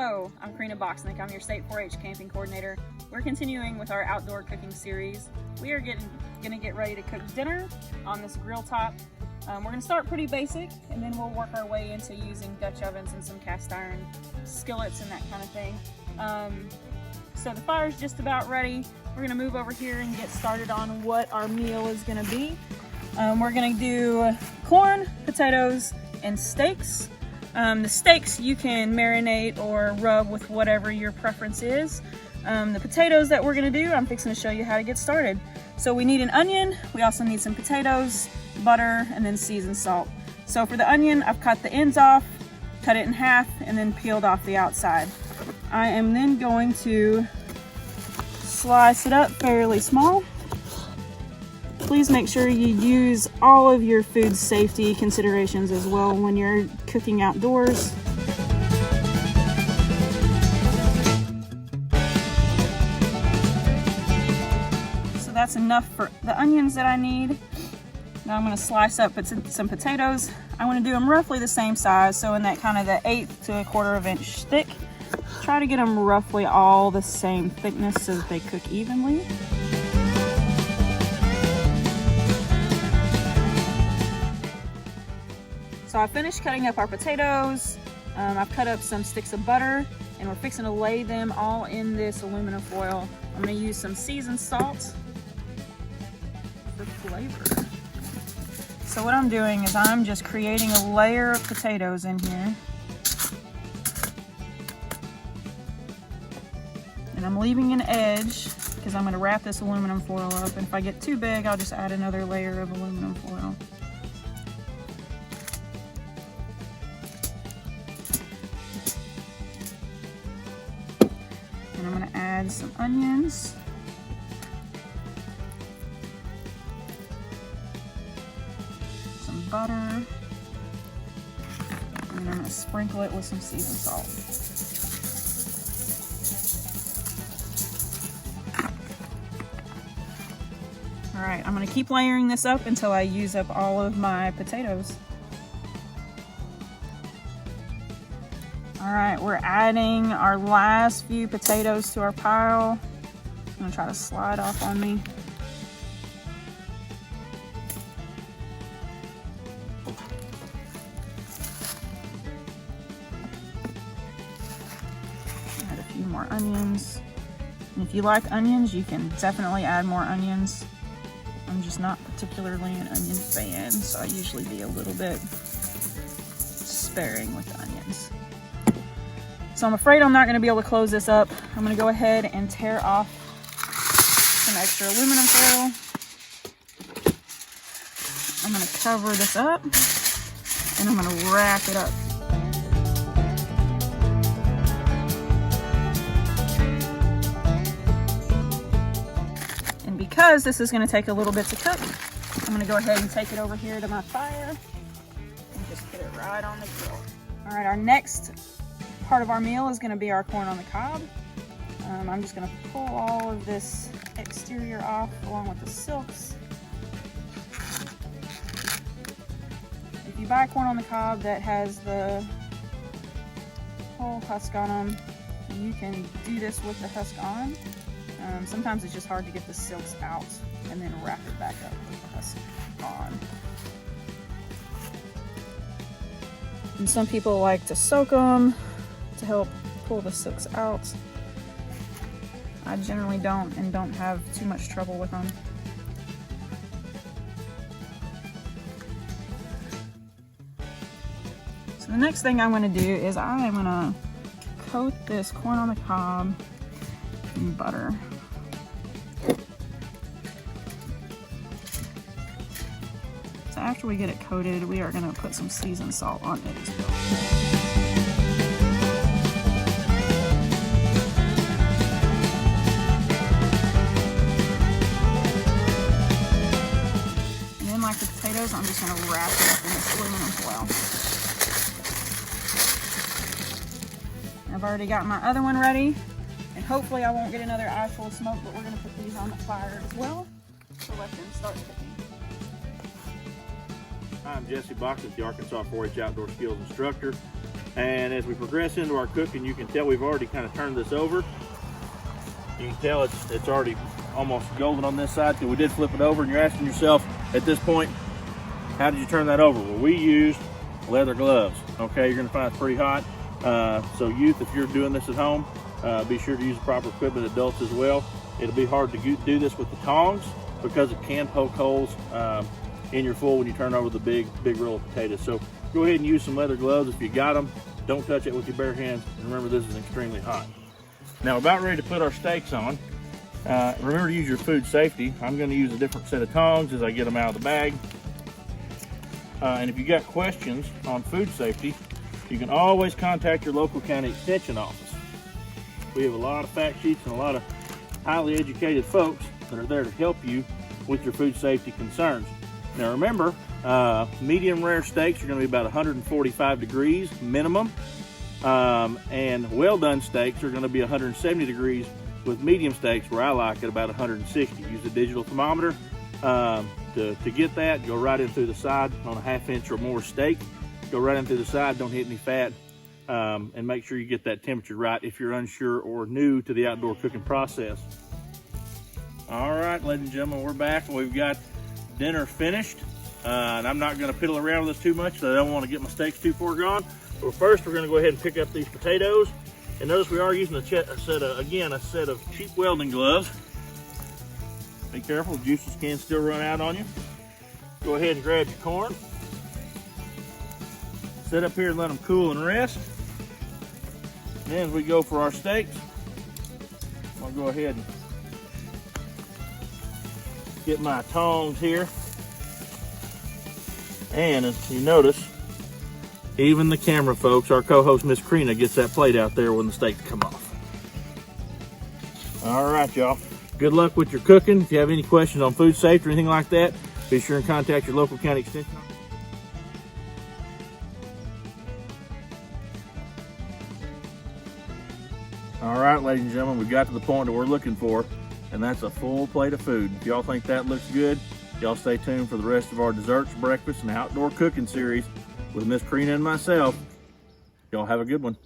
Hello, I'm Creenna Bocksnick. I'm your State 4-H Camping Coordinator. We're continuing with our outdoor cooking series. We are gonna get ready to cook dinner on this grill top. We're gonna start pretty basic, and then we'll work our way into using Dutch ovens and some cast iron skillets and that kind of thing. So the fire's just about ready. We're gonna move over here and get started on what our meal is gonna be. We're gonna do corn, potatoes, and steaks. The steaks you can marinate or rub with whatever your preference is. The potatoes that we're gonna do, I'm fixing to show you how to get started. So we need an onion, we also need some potatoes, butter, and then seasoned salt. So for the onion, I've cut the ends off, cut it in half, and then peeled off the outside. I am then going to slice it up fairly small. Please make sure you use all of your food safety considerations as well when you're cooking outdoors. So that's enough for the onions that I need. Now I'm going to slice up some potatoes. I want to do them roughly the same size, so in that kind of the 1/8 to 1/4 inch thick. Try to get them roughly all the same thickness so that they cook evenly. So I finished cutting up our potatoes. I've cut up some sticks of butter, and we're fixing to lay them all in this aluminum foil. I'm going to use some seasoned salt for flavor. So what I'm doing is I'm just creating a layer of potatoes in here. And I'm leaving an edge because I'm going to wrap this aluminum foil up. And if I get too big, I'll just add another layer of aluminum foil. And I'm going to add some onions. Some butter. And then I'm going to sprinkle it with some seasoned salt. All right, I'm gonna keep layering this up until I use up all of my potatoes. All right, we're adding our last few potatoes to our pile. I'm gonna try to slide off on me. Add a few more onions. And if you like onions, you can definitely add more onions. I'm just not particularly an onion fan, so I usually be a little bit sparing with the onions. So I'm afraid I'm not going to be able to close this up. I'm going to go ahead and tear off some extra aluminum foil. I'm going to cover this up, and I'm going to wrap it up. Because this is going to take a little bit to cook, I'm going to go ahead and take it over here to my fire and just put it right on the grill. All right, our next part of our meal is going to be our corn on the cob. I'm just going to pull all of this exterior off along with the silks. If you buy corn on the cob that has the whole husk on them, you can do this with the husk on. Sometimes it's just hard to get the silks out and then wrap it back up with the husk on. And some people like to soak them to help pull the silks out. I generally don't, and don't have too much trouble with them. So the next thing I'm going to do is I'm going to coat this corn on the cob in butter. So after we get it coated, we are going to put some seasoned salt on it as well. And then, like the potatoes, I'm just going to wrap it up in this aluminum foil. I've already got my other one ready, and hopefully I won't get another eye full of smoke, but we're going to put these on the fire as well to let them start cooking. Hi, I'm Jesse Bocksnick, the Arkansas 4-H Outdoor Skills Instructor. And as we progress into our cooking, you can tell we've already kind of turned this over. You can tell it's already almost golden on this side because we did flip it over, and you're asking yourself at this point, how did you turn that over? Well, we used leather gloves. Okay, you're gonna find it's pretty hot. So youth, if you're doing this at home, be sure to use the proper equipment. Adults as well. It'll be hard to do this with the tongs because it can poke holes in your foil when you turn over the big roll of potatoes. So go ahead and use some leather gloves if you got them. Don't touch it with your bare hands. And remember, this is extremely hot. Now, we're about ready to put our steaks on. Remember to use your food safety. I'm going to use a different set of tongs as I get them out of the bag. And if you got questions on food safety, you can always contact your local county extension office. We have a lot of fact sheets and a lot of highly educated folks that are there to help you with your food safety concerns. Now remember, medium rare steaks are going to be about 145 degrees minimum, and well done steaks are going to be 170 degrees with medium steaks, where I like it about 160. Use a digital thermometer to get that. Go right in through the side on a 1/2 inch or more steak. Go right in through the side, don't hit any fat, and make sure you get that temperature right if you're unsure or new to the outdoor cooking process. All right, ladies and gentlemen, we're back. We've got dinner finished, and I'm not going to piddle around with this too much, so I don't want to get my steaks too far gone. So first, we're going to go ahead and pick up these potatoes, and notice we are using a set of cheap welding gloves. Be careful, the juices can still run out on you. Go ahead and grab your corn. Set up here and let them cool and rest. And then as we go for our steaks, I'll go ahead and get my tongs here. And as you notice, even the camera folks, our co-host Miss Creenna, gets that plate out there when the steaks come off. All right, y'all. Good luck with your cooking. If you have any questions on food safety or anything like that, be sure and contact your local county extension office. All right, ladies and gentlemen, we got to the point that we're looking for, and that's a full plate of food. If y'all think that looks good, y'all stay tuned for the rest of our desserts, breakfast, and outdoor cooking series with Miss Creenna and myself. Y'all have a good one.